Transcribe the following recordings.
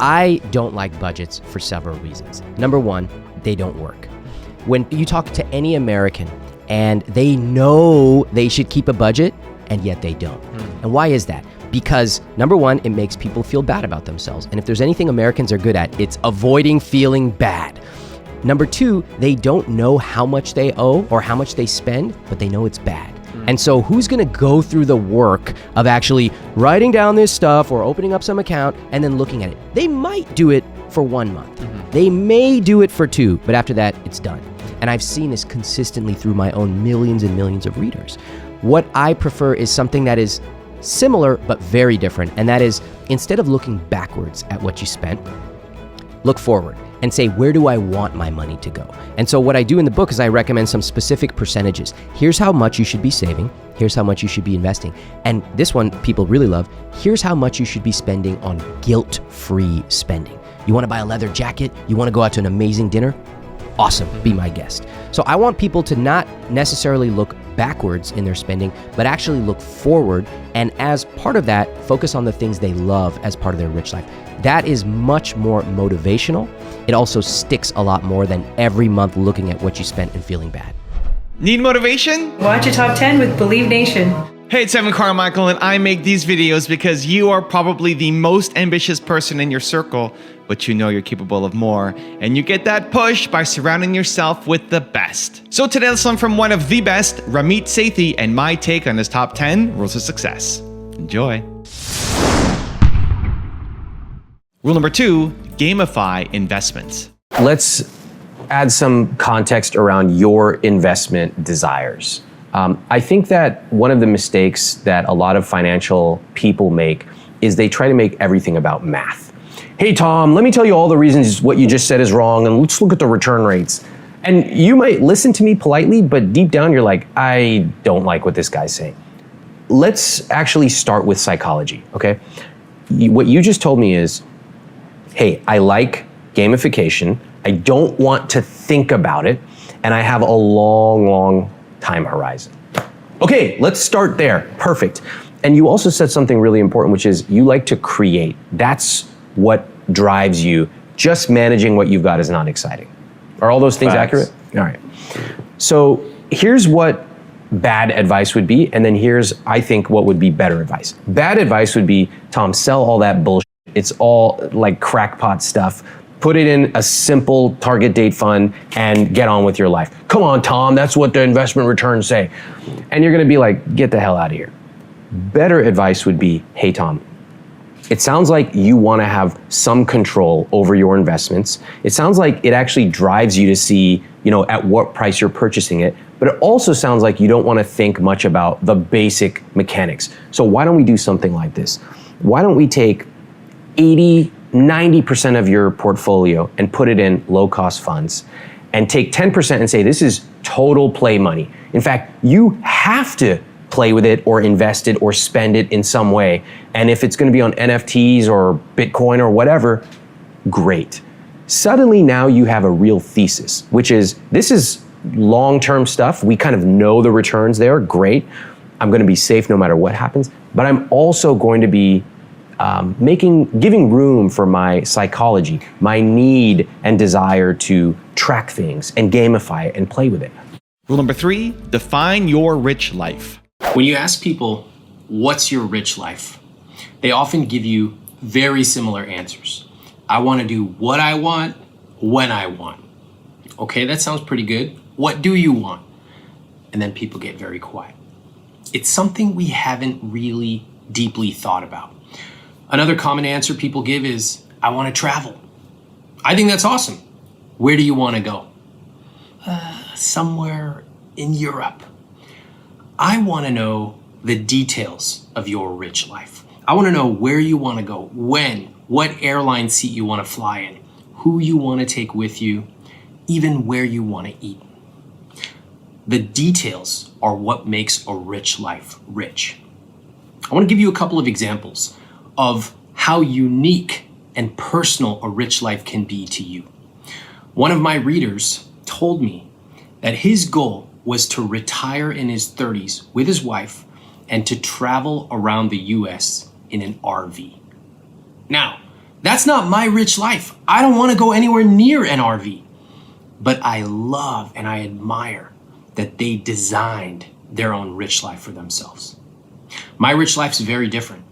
I don't like budgets for several reasons. Number one, they don't work. When you talk to any American and they know they should keep a budget, and yet they don't. And why is that? Because number one, it makes people feel bad about themselves. And if there's anything Americans are good at, it's avoiding feeling bad. Number two, they don't know how much they owe or how much they spend, but they know it's bad. And so who's gonna go through the work of actually writing down this stuff or opening up some account and then looking at it? They might do it for 1 month. They may do it for 2, but after that, it's done. And I've seen this consistently through my own millions and millions of readers. What I prefer is something that is similar but very different, and that is instead of looking backwards at what you spent, look forward and say, where do I want my money to go? And so what I do in the book is I recommend some specific percentages. Here's how much you should be saving. Here's how much you should be investing. And this one people really love. Here's how much you should be spending on guilt-free spending. You want to buy a leather jacket? You want to go out to an amazing dinner? Awesome, be my guest. So I want people to not necessarily look backwards in their spending, but actually look forward, and as part of that, focus on the things they love as part of their rich life. That is much more motivational. It also sticks a lot more than every month looking at what you spent and feeling bad. Need motivation? Watch a top 10 with Believe Nation. Hey, it's Evan Carmichael, and I make these videos because you are probably the most ambitious person in your circle, but you know you're capable of more, and you get that push by surrounding yourself with the best. So today let's learn from one of the best, Ramit Sethi, and my take on his top 10 rules of success. Enjoy. Rule number 2, gamify investments. Let's add some context around your investment desires. I think that one of the mistakes that a lot of financial people make is they try to make everything about math. Hey, Tom, let me tell you all the reasons what you just said is wrong, and let's look at the return rates. And you might listen to me politely, but deep down you're like, I don't like what this guy's saying. Let's actually start with psychology, okay? What you just told me is, hey, I like gamification, I don't want to think about it, and I have a long time horizon. Okay, let's start there. Perfect. And you also said something really important, which is you like to create. That's what drives you. Just managing what you've got is not exciting. Are all those things accurate? All right. So here's what bad advice would be, and then here's, I think, what would be better advice. Bad advice would be, Tom, sell all that bullshit. It's all like crackpot stuff. Put it in a simple target date fund and get on with your life. Come on, Tom, that's what the investment returns say. And you're gonna be like, get the hell out of here. Better advice would be, hey, Tom, it sounds like you wanna have some control over your investments. It sounds like it actually drives you to see, at what price you're purchasing it, but it also sounds like you don't wanna think much about the basic mechanics. So why don't we do something like this? Why don't we take 90% of your portfolio and put it in low-cost funds and take 10% and say, this is total play money. In fact, you have to play with it or invest it or spend it in some way. And if it's gonna be on NFTs or Bitcoin or whatever, great. Suddenly now you have a real thesis, which is, this is long-term stuff. We kind of know the returns there, great. I'm gonna be safe no matter what happens, but I'm also going to be giving room for my psychology, my need and desire to track things and gamify it and play with it. Rule number 3, define your rich life. When you ask people, what's your rich life? They often give you very similar answers. I want to do what I want, when I want. Okay, that sounds pretty good. What do you want? And then people get very quiet. It's something we haven't really deeply thought about. Another common answer people give is, I want to travel. I think that's awesome. Where do you want to go? Somewhere in Europe. I want to know the details of your rich life. I want to know where you want to go, when, what airline seat you want to fly in, who you want to take with you, even where you want to eat. The details are what makes a rich life rich. I want to give you a couple of examples of how unique and personal a rich life can be to you. One of my readers told me that his goal was to retire in his 30s with his wife and to travel around the US in an RV. Now, That's not my rich life. I don't want to go anywhere near an RV. But I love and I admire that they designed their own rich life for themselves. My rich life's very different.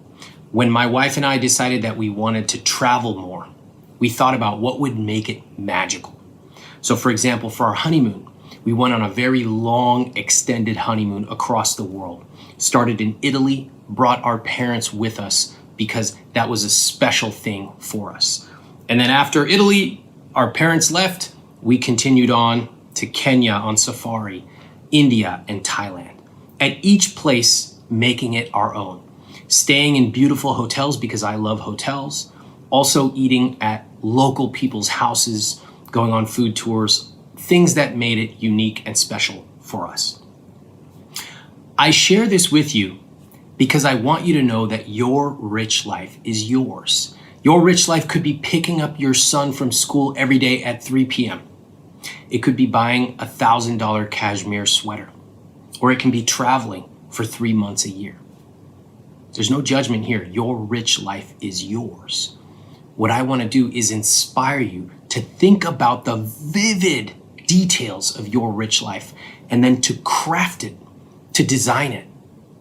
When my wife and I decided that we wanted to travel more, we thought about what would make it magical. So for example, for our honeymoon, we went on a very long, extended honeymoon across the world. Started in Italy, brought our parents with us because that was a special thing for us. And then after Italy, our parents left, we continued on to Kenya on safari, India, and Thailand. At each place, making it our own. Staying in beautiful hotels because I love hotels. Also eating at local people's houses, going on food tours, things that made it unique and special for us. I share this with you because I want you to know that your rich life is yours. Your rich life could be picking up your son from school every day at 3 p.m. It could be buying a $1,000 cashmere sweater, or it can be traveling for 3 months a year. There's no judgment here. Your rich life is yours. What I want to do is inspire you to think about the vivid details of your rich life and then to craft it, to design it,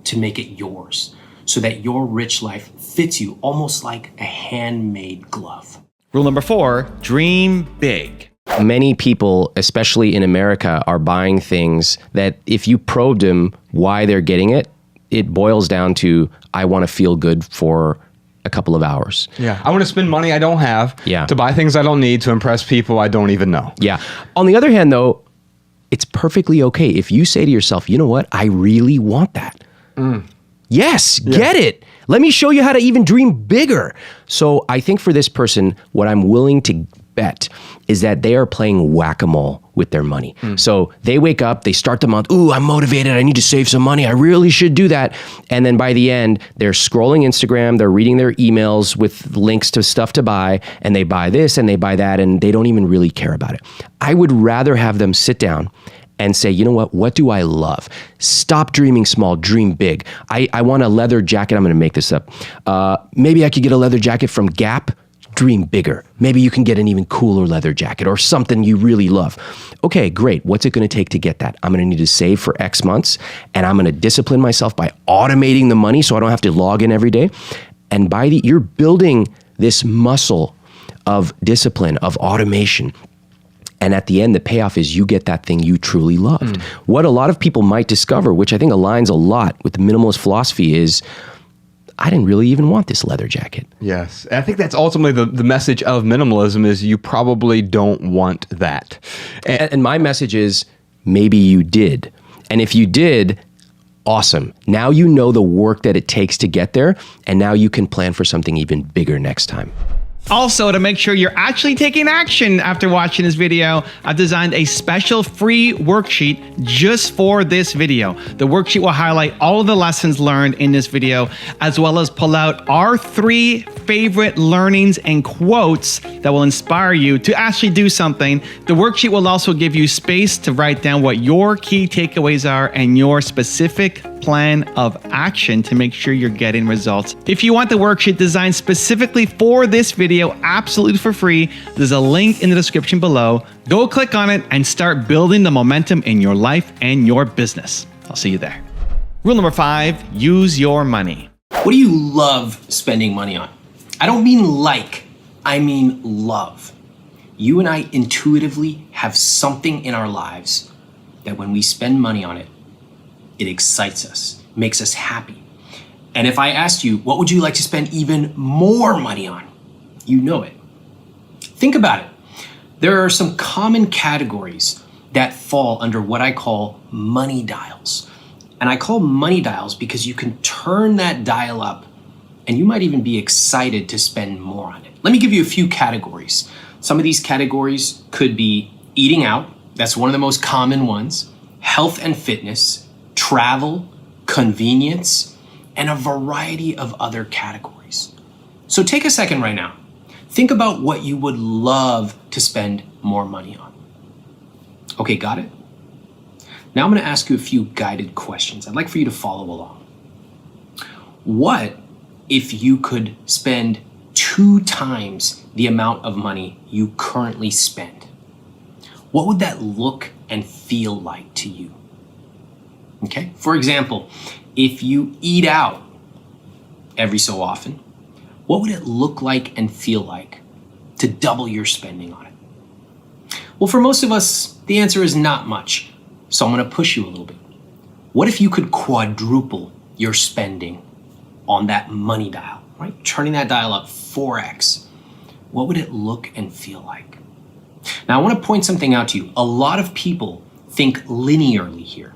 to make it yours so that your rich life fits you almost like a handmade glove. Rule number 4, dream big. Many people, especially in America, are buying things that if you probed them why they're getting it, it boils down to, I want to feel good for a couple of hours. Yeah. I want to spend money I don't have to buy things I don't need to impress people I don't even know. Yeah. On the other hand, though, it's perfectly okay if you say to yourself, you know what? I really want that. Yes, get it. Let me show you how to even dream bigger. So I think for this person, what I'm willing to bet is that they are playing whack-a-mole with their money. So they wake up, they start the month, ooh, I'm motivated, I need to save some money, I really should do that. And then by the end, they're scrolling Instagram, they're reading their emails with links to stuff to buy, and they buy this and they buy that, and they don't even really care about it. I would rather have them sit down and say, you know what do I love? Stop dreaming small, dream big. I want a leather jacket, I'm gonna make this up. Maybe I could get a leather jacket from Gap. Dream bigger. Maybe you can get an even cooler leather jacket or something you really love. Okay, great. What's it going to take to get that? I'm going to need to save for X months, and I'm going to discipline myself by automating the money so I don't have to log in every day. And you're building this muscle of discipline, of automation. And at the end, the payoff is you get that thing you truly loved. What a lot of people might discover, which I think aligns a lot with the minimalist philosophy, is I didn't really even want this leather jacket. Yes. And I think that's ultimately the message of minimalism is you probably don't want that. And my message is maybe you did. And if you did, awesome. Now you know the work that it takes to get there, and now you can plan for something even bigger next time. Also, to make sure you're actually taking action after watching this video, I've designed a special free worksheet just for this video. The worksheet will highlight all of the lessons learned in this video, as well as pull out our 3 favorite learnings and quotes that will inspire you to actually do something. The worksheet will also give you space to write down what your key takeaways are and your specific plan of action to make sure you're getting results. If you want the worksheet designed specifically for this video, absolutely for free, there's a link in the description below. Go click on it and start building the momentum in your life and your business. I'll see you there. Rule number 5, use your money. What do you love spending money on? I don't mean like, I mean love. You and I intuitively have something in our lives that when we spend money on it, it excites us, makes us happy. And if I asked you, what would you like to spend even more money on? You know it. Think about it. There are some common categories that fall under what I call money dials. And I call money dials because you can turn that dial up and you might even be excited to spend more on it. Let me give you a few categories. Some of these categories could be eating out. That's one of the most common ones. Health and fitness, travel, convenience, and a variety of other categories. So take a second right now. Think about what you would love to spend more money on. Okay, got it? Now I'm going to ask you a few guided questions. I'd like for you to follow along. What if you could spend 2 2 times the amount of money you currently spend, what would that look and feel like to you? Okay, for example, if you eat out every so often, what would it look like and feel like to double your spending on it? Well, for most of us, the answer is not much. So I'm going to push you a little bit. What if you could quadruple your spending on that money dial, right? Turning that dial up 4x. What would it look and feel like? Now, I want to point something out to you. A lot of people think linearly here.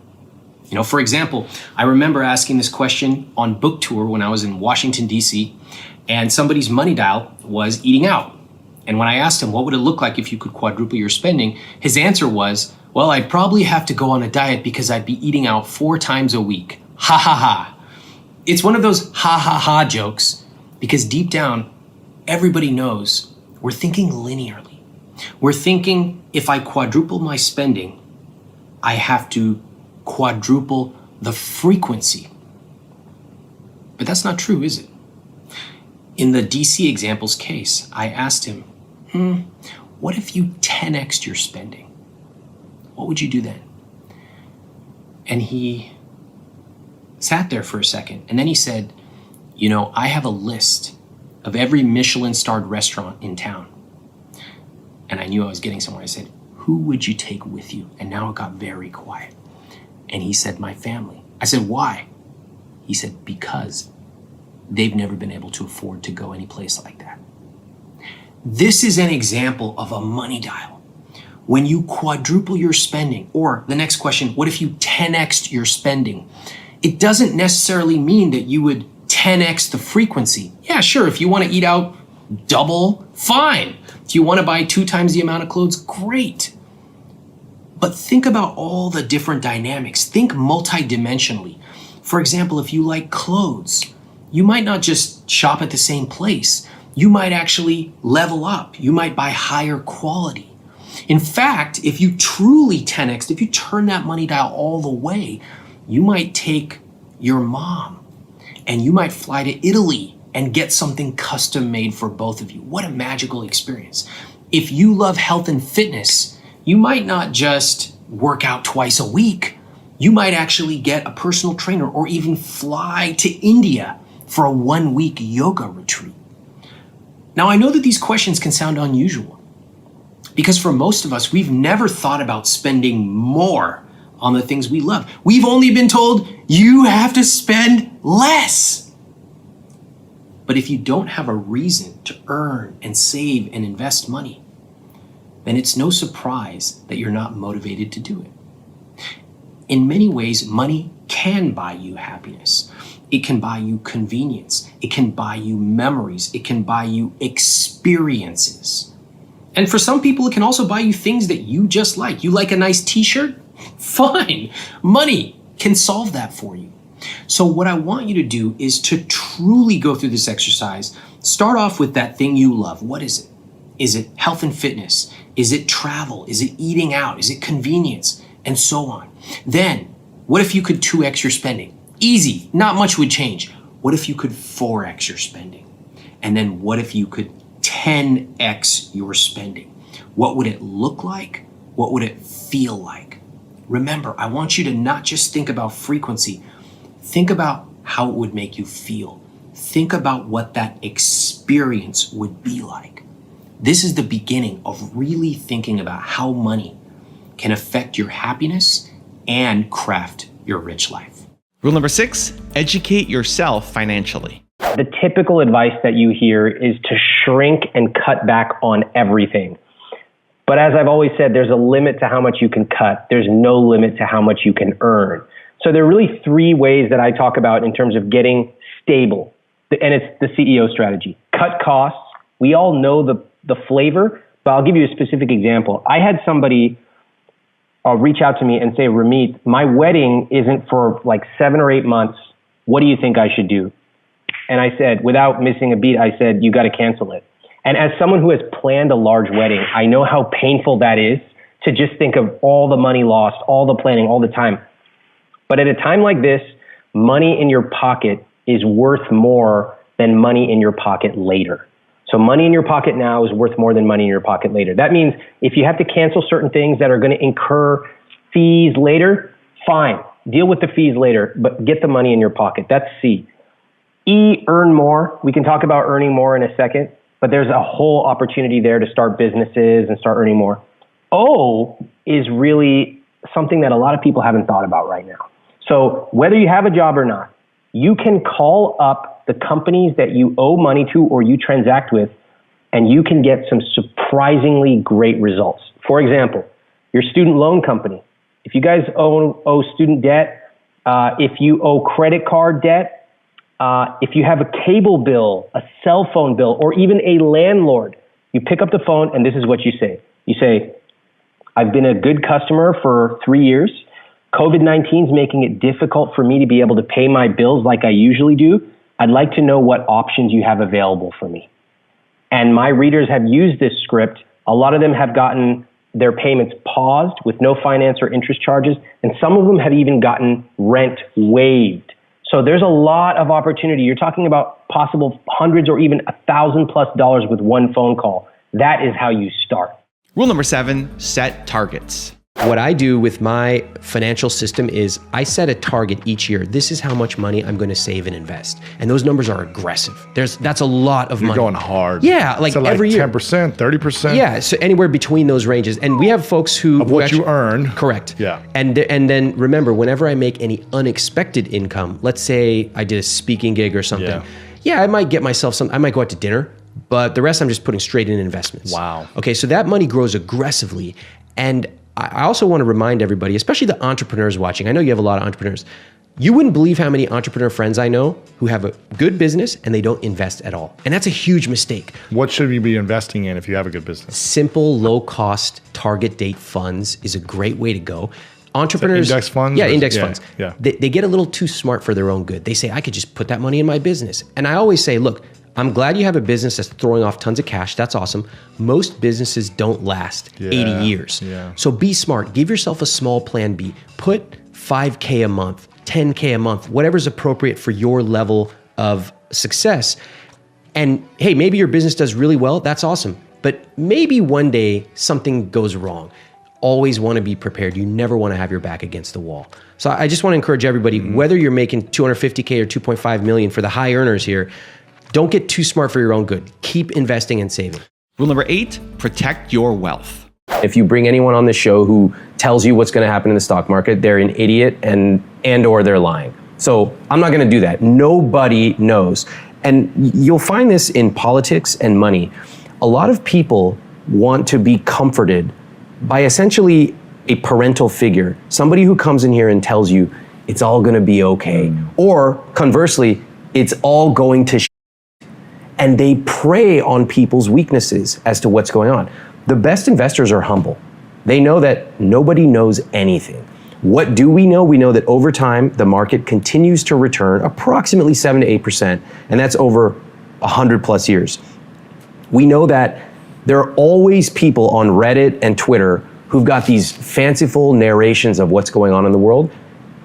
You know, for example, I remember asking this question on book tour when I was in Washington, D.C., and somebody's money dial was eating out. And when I asked him, what would it look like if you could quadruple your spending? His answer was, well, I'd probably have to go on a diet because I'd be eating out 4 times a week. Ha ha ha. It's one of those ha ha ha jokes because deep down, everybody knows we're thinking linearly. We're thinking if I quadruple my spending, I have to quadruple the frequency. But that's not true, is it? In the DC example's case, I asked him, what if you 10x'd your spending? What would you do then? And he sat there for a second, and then he said, you know, I have a list of every Michelin-starred restaurant in town. And I knew I was getting somewhere. I said, who would you take with you? And now it got very quiet. And he said, my family. I said, why? He said, because they've never been able to afford to go any place like that. This is an example of a money dial. When you quadruple your spending, or the next question, what if you 10x'd your spending? It doesn't necessarily mean that you would 10x the frequency. Yeah, sure, if you want to eat out double, fine. If you want to buy 2 times the amount of clothes, great. But think about all the different dynamics. Think multidimensionally. For example, if you like clothes, you might not just shop at the same place. You might actually level up. You might buy higher quality. In fact, if you truly 10x, if you turn that money dial all the way, you might take your mom and you might fly to Italy and get something custom made for both of you. What a magical experience. If you love health and fitness, you might not just work out twice a week. You might actually get a personal trainer or even fly to India for a 1-week yoga retreat. Now, I know that these questions can sound unusual because for most of us, we've never thought about spending more on the things we love. We've only been told you have to spend less. But if you don't have a reason to earn and save and invest money, then it's no surprise that you're not motivated to do it. In many ways, money can buy you happiness. It can buy you convenience. It can buy you memories. It can buy you experiences. And for some people, it can also buy you things that you just like. You like a nice t-shirt? Fine. Money can solve that for you. So what I want you to do is to truly go through this exercise. Start off with that thing you love. What is it? Is it health and fitness? Is it travel? Is it eating out? Is it convenience? And so on. Then, what if you could 2x your spending? Easy, not much would change. What if you could 4x your spending? And then what if you could 10x your spending? What would it look like? What would it feel like? Remember, I want you to not just think about frequency. Think about how it would make you feel. Think about what that experience would be like. This is the beginning of really thinking about how money can affect your happiness and craft your rich life. Rule number 6, educate yourself financially. The typical advice that you hear is to shrink and cut back on everything. But as I've always said, there's a limit to how much you can cut. There's no limit to how much you can earn. So there are really 3 ways that I talk about in terms of getting stable. And it's the CEO strategy. Cut costs. We all know the flavor, but I'll give you a specific example. I had somebody reach out to me and say, Ramit, my wedding isn't for like 7 or 8 months. What do you think I should do? And I said, without missing a beat, I said, you got to cancel it. And as someone who has planned a large wedding, I know how painful that is to just think of all the money lost, all the planning, all the time. But at a time like this, money in your pocket is worth more than money in your pocket later. So money in your pocket now is worth more than money in your pocket later. That means if you have to cancel certain things that are going to incur fees later, fine. Deal with the fees later, but get the money in your pocket. That's C. E, earn more. We can talk about earning more in a second, but there's a whole opportunity there to start businesses and start earning more. O is really something that a lot of people haven't thought about right now. So whether you have a job or not, you can call up the companies that you owe money to or you transact with, and you can get some surprisingly great results. For example, your student loan company. If you guys owe student debt, if you owe credit card debt, if you have a cable bill, a cell phone bill, or even a landlord, you pick up the phone and this is what you say. You say, I've been a good customer for 3 years. COVID-19 is making it difficult for me to be able to pay my bills like I usually do. I'd like to know what options you have available for me. And my readers have used this script. A lot of them have gotten their payments paused with no finance or interest charges, and some of them have even gotten rent waived. So there's a lot of opportunity. You're talking about possible hundreds or even $1,000+ with one phone call. That is how you start. Rule number 7, set targets. What I do with my financial system is I set a target each year. This is how much money I'm going to save and invest. And those numbers are aggressive. That's a lot of money. You're going hard. Yeah, like so every year. 10%, 30%? Yeah, so anywhere between those ranges. And we have folks who... Of what you earn. Correct. Yeah. And then remember, whenever I make any unexpected income, let's say I did a speaking gig or something. Yeah, I might get myself I might go out to dinner, but the rest I'm just putting straight in investments. Wow. Okay, so that money grows aggressively. And I also want to remind everybody, especially the entrepreneurs watching, I know you have a lot of entrepreneurs. You wouldn't believe how many entrepreneur friends I know who have a good business and they don't invest at all. And that's a huge mistake. What should you be investing in if you have a good business? Simple, low-cost, target date funds is a great way to go. Entrepreneurs... So index funds? Yeah, index funds. Yeah. They get a little too smart for their own good. They say, I could just put that money in my business. And I always say, look, I'm glad you have a business that's throwing off tons of cash. That's awesome. Most businesses don't last 80 years. Yeah. So be smart. Give yourself a small plan B. Put $5K a month, $10K a month, whatever's appropriate for your level of success. And hey, maybe your business does really well. That's awesome. But maybe one day something goes wrong. Always want to be prepared. You never want to have your back against the wall. So I just want to encourage everybody, whether you're making $250K or $2.5 million for the high earners here, don't get too smart for your own good. Keep investing and saving. Rule number 8, protect your wealth. If you bring anyone on the show who tells you what's going to happen in the stock market, they're an idiot and or they're lying. So I'm not going to do that. Nobody knows. And you'll find this in politics and money. A lot of people want to be comforted by essentially a parental figure, somebody who comes in here and tells you it's all going to be okay. Or conversely, it's all going to and they prey on people's weaknesses as to what's going on. The best investors are humble. They know that nobody knows anything. What do we know? We know that over time, the market continues to return approximately 7 to 8%, and that's over 100+ years. We know that there are always people on Reddit and Twitter who've got these fanciful narrations of what's going on in the world,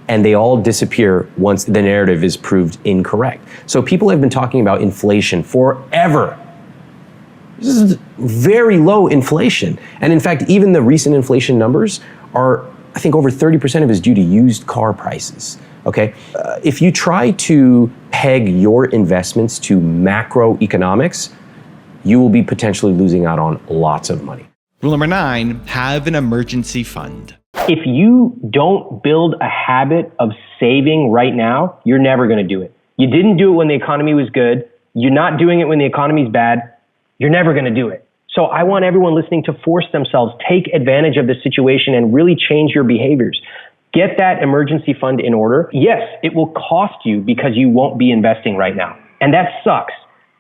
and they all disappear once the narrative is proved incorrect. So people have been talking about inflation forever. This is very low inflation. And in fact, even the recent inflation numbers are, I think over 30% of it is due to used car prices, okay? If you try to peg your investments to macroeconomics, you will be potentially losing out on lots of money. Rule number 9, have an emergency fund. If you don't build a habit of saving right now, you're never going to do it. You didn't do it when the economy was good. You're not doing it when the economy's bad. You're never going to do it. So I want everyone listening to force themselves, take advantage of the situation and really change your behaviors. Get that emergency fund in order. Yes, it will cost you because you won't be investing right now. And that sucks.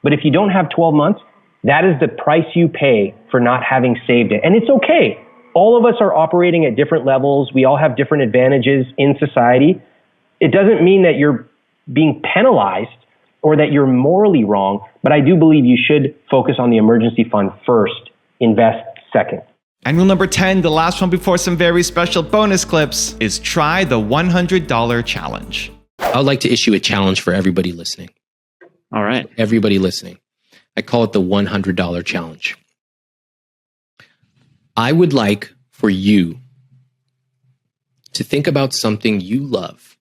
But if you don't have 12 months, that is the price you pay for not having saved it. And it's okay. All of us are operating at different levels. We all have different advantages in society. It doesn't mean that you're being penalized or that you're morally wrong, but I do believe you should focus on the emergency fund first, invest second. And rule number 10, the last one before some very special bonus clips, is try the $100 challenge. I would like to issue a challenge for everybody listening. All right. Everybody listening. I call it the $100 challenge. I would like for you to think about something you love,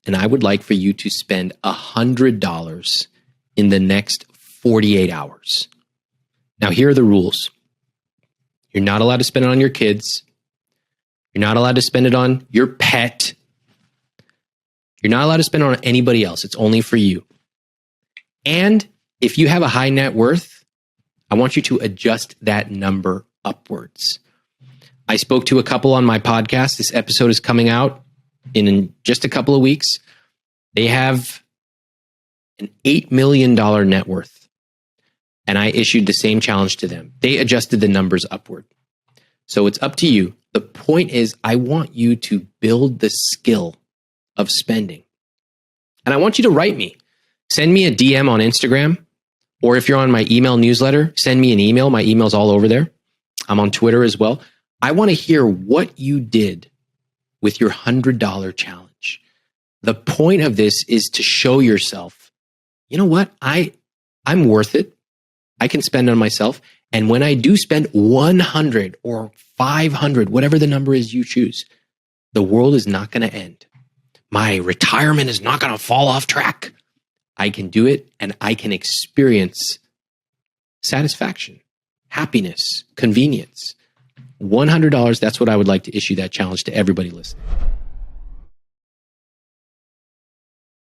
and I would like for you to spend $100 in the next 48 hours. Now, here are the rules. You're not allowed to spend it on your kids. You're not allowed to spend it on your pet. You're not allowed to spend it on anybody else. It's only for you. And if you have a high net worth, I want you to adjust that number upwards. I spoke to a couple on my podcast. This episode is coming out in just a couple of weeks. They have an $8 million net worth. And I issued the same challenge to them. They adjusted the numbers upward. So it's up to you. The point is, I want you to build the skill of spending. And I want you to write me. Send me a DM on Instagram, or if you're on my email newsletter, send me an email. My email's all over there. I'm on Twitter as well. I want to hear what you did with your $100 challenge. The point of this is to show yourself, you know what? I'm worth it. I can spend on myself. And when I do spend 100 or 500, whatever the number is you choose, the world is not going to end. My retirement is not going to fall off track. I can do it, and I can experience satisfaction, happiness, convenience. $100, that's what I would like to issue that challenge to everybody listening.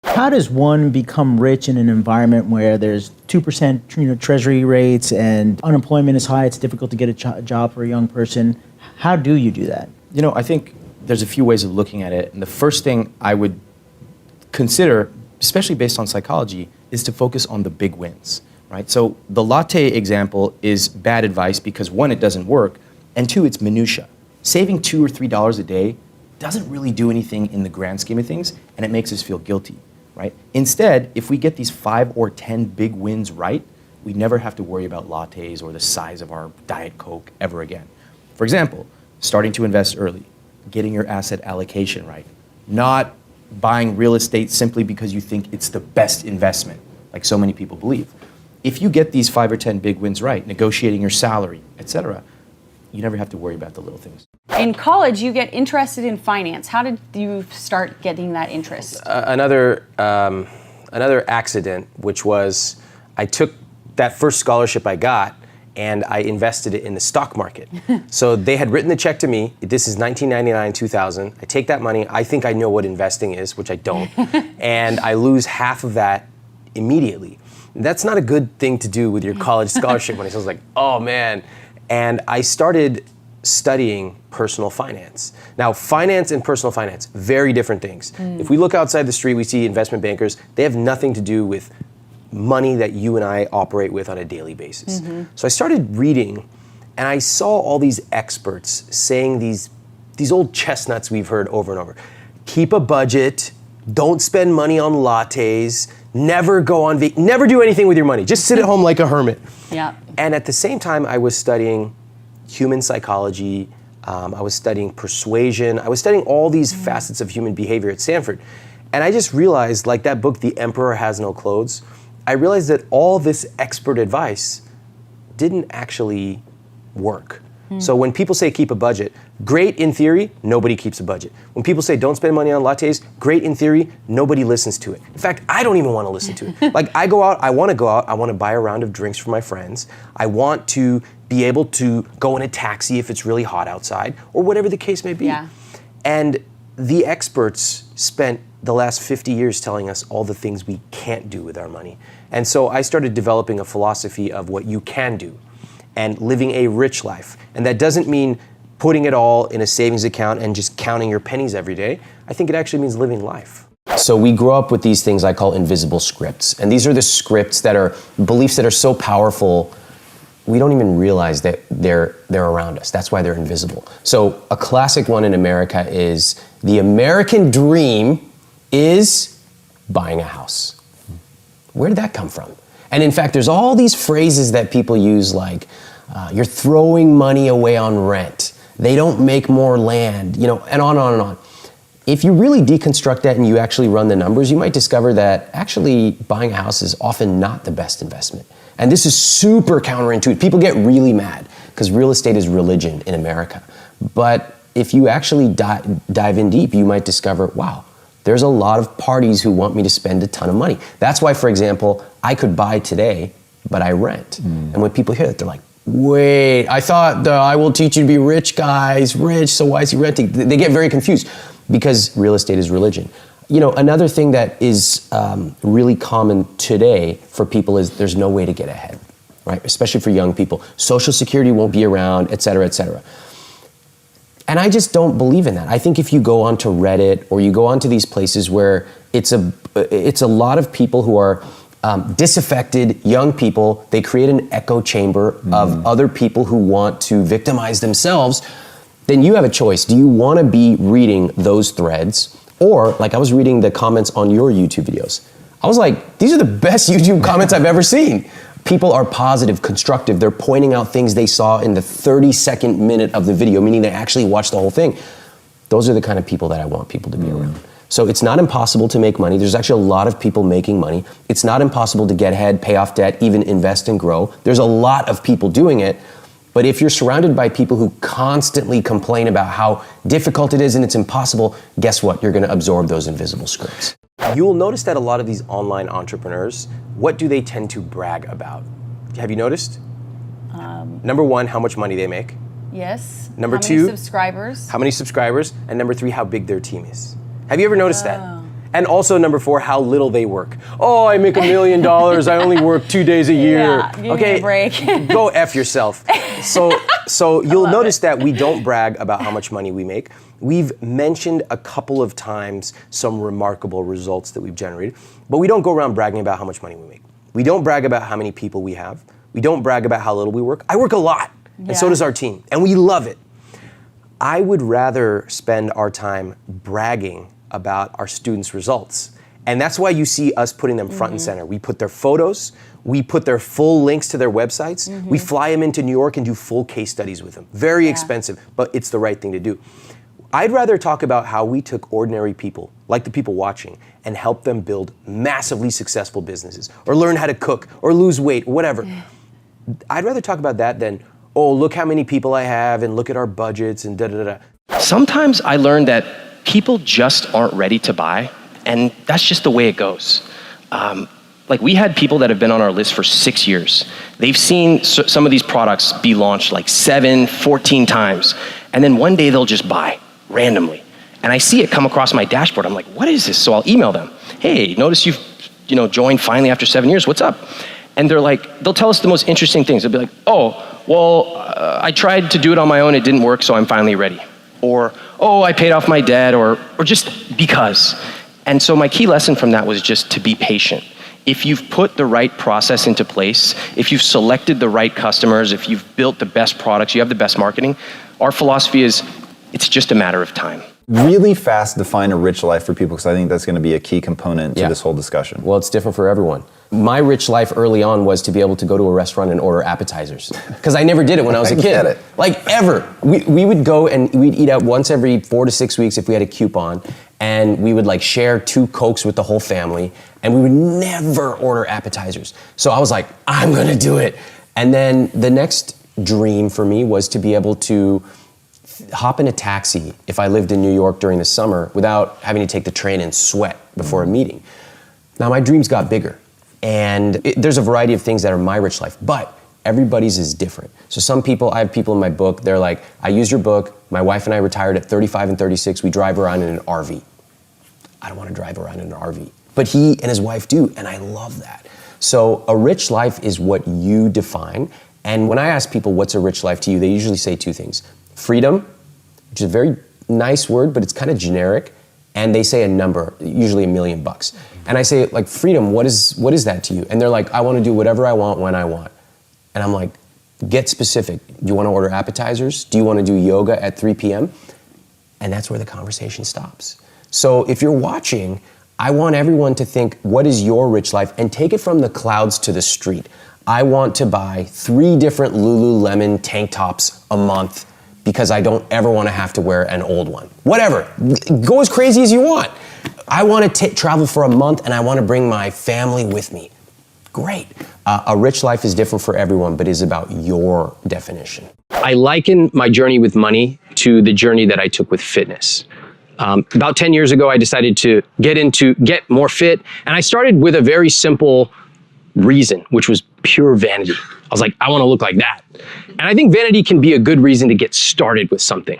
How does one become rich in an environment where there's 2% treasury rates and unemployment is high, it's difficult to get a job for a young person? How do you do that? I think there's a few ways of looking at it. And the first thing I would consider, especially based on psychology, is to focus on the big wins, right? So the latte example is bad advice because one, it doesn't work, and two, it's minutia. Saving $2 or $3 a day doesn't really do anything in the grand scheme of things, and it makes us feel guilty, right? Instead, if we get these 5 or 10 big wins right, we never have to worry about lattes or the size of our Diet Coke ever again. For example, starting to invest early, getting your asset allocation right, not buying real estate simply because you think it's the best investment, like so many people believe. If you get these 5 or 10 big wins right, negotiating your salary, etc., you never have to worry about the little things. In college, you get interested in finance. How did you start getting that interest? Another accident, which was I took that first scholarship I got and I invested it in the stock market. So they had written the check to me. This is 1999, 2000. I take that money. I think I know what investing is, which I don't. And I lose half of that immediately. That's not a good thing to do with your college scholarship money. So I was like, oh man. And I started studying personal finance. Now, finance and personal finance, very different things. If we look outside the street, we see investment bankers. They have nothing to do with money that you and I operate with on a daily basis. So I started reading, and I saw all these experts saying these old chestnuts we've heard over and over. Keep a budget, don't spend money on lattes, never go on never do anything with your money. Just sit at home like a hermit. Yeah. And at the same time, I was studying human psychology, I was studying persuasion, I was studying all these facets of human behavior at Stanford. And I just realized, like that book, The Emperor Has No Clothes, I realized that all this expert advice didn't actually work. So when people say keep a budget, great in theory, nobody keeps a budget. When people say don't spend money on lattes, great in theory, nobody listens to it. In fact, I don't even want to listen to it. Like I go out, I want to buy a round of drinks for my friends. I want to be able to go in a taxi if it's really hot outside, or whatever the case may be. Yeah. And the experts spent the last 50 years telling us all the things we can't do with our money. And so I started developing a philosophy of what you can do and living a rich life. And that doesn't mean putting it all in a savings account and just counting your pennies every day. I think it actually means living life. So we grow up with these things I call invisible scripts. And these are the scripts that are beliefs that are so powerful, we don't even realize that they're around us. That's why they're invisible. So a classic one in America is the American dream is buying a house. Where did that come from? And in fact, there's all these phrases that people use like, you're throwing money away on rent. They don't make more land, and on and on and on. If you really deconstruct that and you actually run the numbers, you might discover that actually buying a house is often not the best investment. And this is super counterintuitive. People get really mad because real estate is religion in America. But if you actually dive in deep, you might discover, wow, there's a lot of parties who want me to spend a ton of money. That's why, for example, I could buy today, but I rent. And when people hear that, they're like, wait, I thought I will teach you to be rich, guys, rich, so why is he renting? They get very confused because real estate is religion. You know, another thing that is really common today for people is there's no way to get ahead, right? Especially for young people. Social Security won't be around, et cetera, et cetera. And I just don't believe in that. I think if you go onto Reddit or you go onto these places where it's a lot of people who are disaffected young people, they create an echo chamber of other people who want to victimize themselves, then you have a choice. Do you want to be reading those threads? Or, like I was reading the comments on your YouTube videos. I was like, these are the best YouTube comments I've ever seen. People are positive, constructive. They're pointing out things they saw in the 32nd minute of the video, meaning they actually watched the whole thing. Those are the kind of people that I want people to be around. So it's not impossible to make money. There's actually a lot of people making money. It's not impossible to get ahead, pay off debt, even invest and grow. There's a lot of people doing it. But if you're surrounded by people who constantly complain about how difficult it is and it's impossible, guess what? You're going to absorb those invisible scripts. You will notice that a lot of these online entrepreneurs, what do they tend to brag about? Have you noticed? Number one, how much money they make. Yes. Number How two, many subscribers? How many subscribers? And number three, how big their team is. Have you ever noticed that? And also number four, how little they work. Oh, I make $1 million. I only work 2 days a year. Yeah, give me a break. Go F yourself. So you'll notice that we don't brag about how much money we make. We've mentioned a couple of times some remarkable results that we've generated, but we don't go around bragging about how much money we make. We don't brag about how many people we have. We don't brag about how little we work. I work a lot, and so does our team, and we love it. I would rather spend our time bragging about our students' results. And that's why you see us putting them front and center. We put their photos, we put their full links to their websites, we fly them into New York and do full case studies with them. Very expensive, but it's the right thing to do. I'd rather talk about how we took ordinary people, like the people watching, and help them build massively successful businesses, or learn how to cook, or lose weight, whatever. I'd rather talk about that than, oh, look how many people I have, and look at our budgets, and da-da-da-da. Sometimes I learned that people just aren't ready to buy, and that's just the way it goes. Like we had people that have been on our list for 6 years. They've seen some of these products be launched like 7, 14 times, and then one day they'll just buy randomly. And I see it come across my dashboard. I'm like, what is this? So I'll email them. Hey, notice you've joined finally after 7 years. What's up? And they'll tell us the most interesting things. They'll be like, oh, well, I tried to do it on my own. It didn't work, so I'm finally ready. Or, oh, I paid off my debt, or just because. And so my key lesson from that was just to be patient. If you've put the right process into place, if you've selected the right customers, if you've built the best products, you have the best marketing, our philosophy is it's just a matter of time. Really fast define a rich life for people, because I think that's going to be a key component to this whole discussion. Well, it's different for everyone. My rich life early on was to be able to go to a restaurant and order appetizers, because I never did it when I was a kid. Like ever. We would go and we'd eat out once every 4 to 6 weeks if we had a coupon, and we would like share 2 Cokes with the whole family, and we would never order appetizers. So I was like, I'm gonna do it. And then the next dream for me was to be able to hop in a taxi if I lived in New York during the summer without having to take the train and sweat before a meeting. Now my dreams got bigger, and there's a variety of things that are my rich life, but everybody's is different. So some people, I have people in my book, they're like, I use your book, my wife and I retired at 35 and 36, we drive around in an RV. I don't want to drive around in an RV. But he and his wife do, and I love that. So a rich life is what you define, and when I ask people what's a rich life to you, they usually say 2 things. Freedom, which is a very nice word, but it's kind of generic, and they say a number, usually $1 million. And I say, like, freedom, what is that to you? And they're like, I want to do whatever I want when I want. And I'm like, get specific. Do you want to order appetizers? Do you want to do yoga at 3 p.m.? And that's where the conversation stops. So if you're watching, I want everyone to think, what is your rich life? And take it from the clouds to the street. I want to buy 3 different Lululemon tank tops a month because I don't ever want to have to wear an old one. Whatever, go as crazy as you want. I want to travel for a month, and I want to bring my family with me. Great. A rich life is different for everyone, but is about your definition. I liken my journey with money to the journey that I took with fitness. About 10 years ago, I decided to get more fit, and I started with a very simple reason, which was pure vanity. I was like, I want to look like that. And I think vanity can be a good reason to get started with something.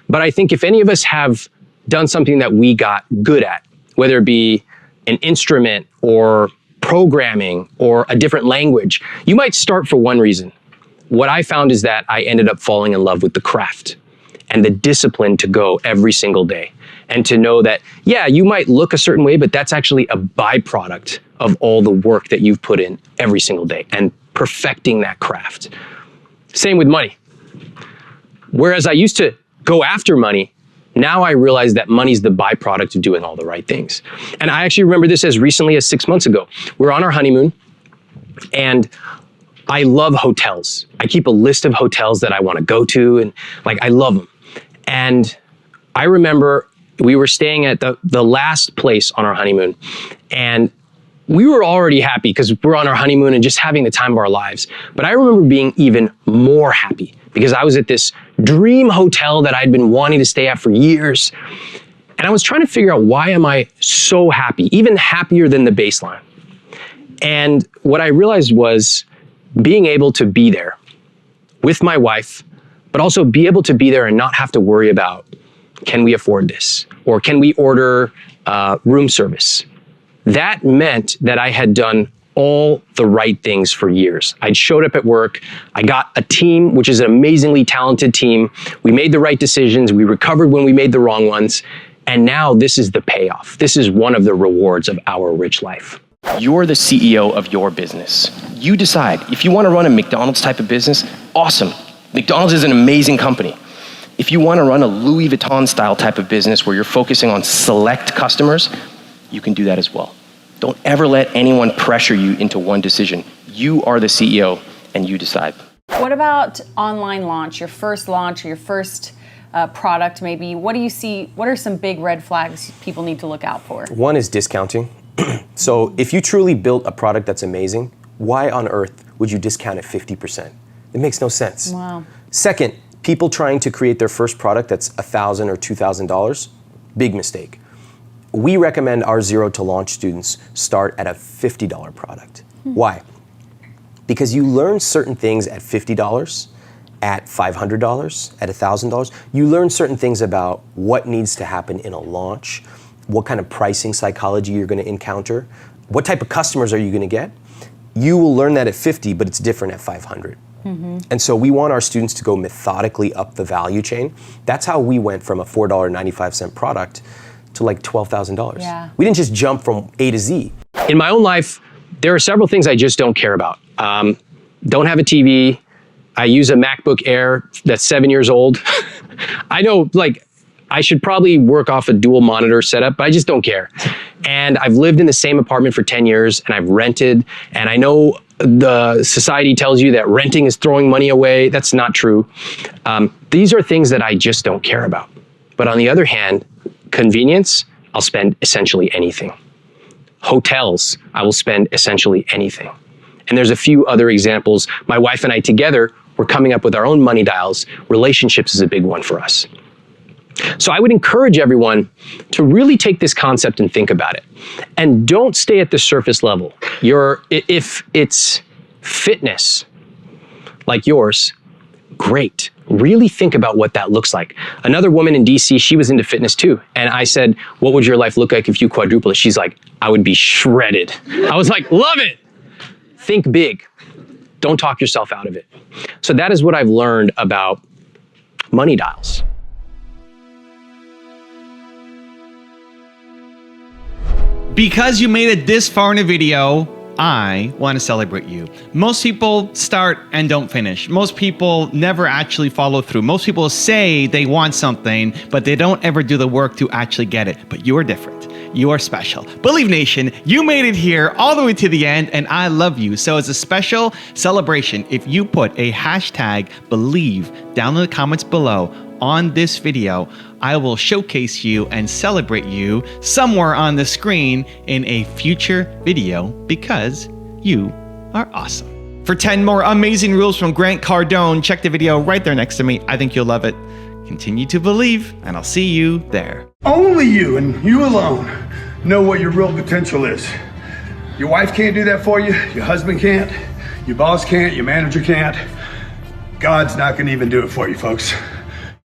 But I think if any of us have done something that we got good at, whether it be an instrument or programming or a different language, you might start for one reason. What I found is that I ended up falling in love with the craft and the discipline to go every single day. And to know that, yeah, you might look a certain way, but that's actually a byproduct of all the work that you've put in every single day and perfecting that craft. Same with money. Whereas I used to go after money, now I realize that money's the byproduct of doing all the right things. And I actually remember this as recently as 6 months ago. We're on our honeymoon, and I love hotels. I keep a list of hotels that I want to go to, and like, I love them. And I remember we were staying at the last place on our honeymoon, and we were already happy because we're on our honeymoon and just having the time of our lives. But I remember being even more happy because I was at this dream hotel that I'd been wanting to stay at for years. And I was trying to figure out, why am I so happy, even happier than the baseline? And what I realized was being able to be there with my wife, but also be able to be there and not have to worry about, can we afford this? Or can we order room service? That meant that I had done all the right things for years. I'd showed up at work. I got a team, which is an amazingly talented team. We made the right decisions. We recovered when we made the wrong ones. And now this is the payoff. This is one of the rewards of our rich life. You're the CEO of your business. You decide. If you want to run a McDonald's type of business, awesome. McDonald's is an amazing company. If you want to run a Louis Vuitton style type of business where you're focusing on select customers, you can do that as well. Don't ever let anyone pressure you into one decision. You are the CEO and you decide. What about online launch, your first launch, or your first product maybe? What do you see, what are some big red flags people need to look out for? One is discounting. So if you truly built a product that's amazing, why on earth would you discount it 50%? It makes no sense. Wow. Second, people trying to create their first product that's $1,000 or $2,000, big mistake. We recommend our zero to launch students start at a $50 product. Why? Because you learn certain things at $50, at $500, at $1,000. You learn certain things about what needs to happen in a launch, what kind of pricing psychology you're going to encounter, what type of customers are you going to get. You will learn that at 50, but it's different at 500. And so we want our students to go methodically up the value chain. That's how we went from a $4.95 product to like $12,000. Yeah. We didn't just jump from A to Z. In my own life, there are several things I just don't care about. Don't have a TV. I use a MacBook Air that's 7 years old. I know, like, I should probably work off a dual monitor setup, but I just don't care. And I've lived in the same apartment for 10 years and I've rented, and I know the society tells you that renting is throwing money away. That's not true. These are things that I just don't care about. But on the other hand, convenience, I'll spend essentially anything. Hotels, I will spend essentially anything. And there's a few other examples. My wife and I together, we're coming up with our own money dials. Relationships is a big one for us. So I would encourage everyone to really take this concept and think about it. And don't stay at the surface level. If it's fitness like yours, great. Really think about what that looks like. Another woman in DC, she was into fitness too. And I said, what would your life look like if you quadrupled it? She's like, I would be shredded. I was like, love it. Think big. Don't talk yourself out of it. So that is what I've learned about money dials. Because you made it this far in a video, I want to celebrate you. Most people start and don't finish. Most people never actually follow through. Most people say they want something, but they don't ever do the work to actually get it. But you are different. You are special. Believe Nation, you made it here all the way to the end, and I love you. So as a special celebration, if you put a hashtag Believe down in the comments below on this video, I will showcase you and celebrate you somewhere on the screen in a future video, because you are awesome. For 10 more amazing rules from Grant Cardone, check the video right there next to me. I think you'll love it. Continue to believe, and I'll see you there. Only you and you alone know what your real potential is. Your wife can't do that for you. Your husband can't. Your boss can't. Your manager can't. God's not going to even do it for you, folks.